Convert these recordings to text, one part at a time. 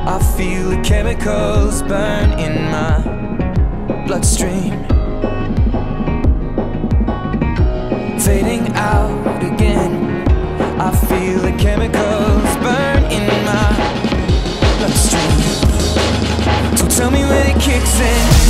I feel the chemicals burn in my bloodstream, fading out again. I feel the chemicals burn in my bloodstream. So tell me when it kicks in.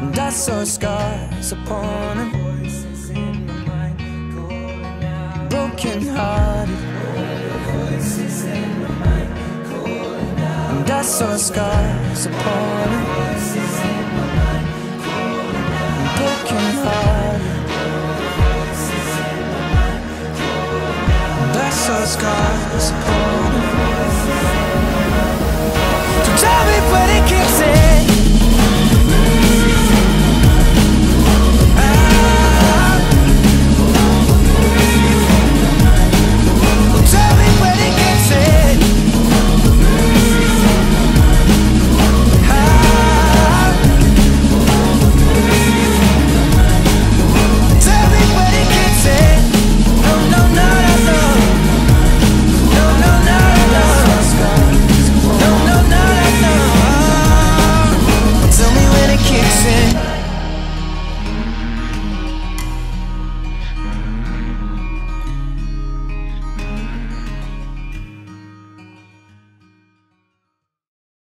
And I saw scars upon him, broken hearted. And I saw scars upon him.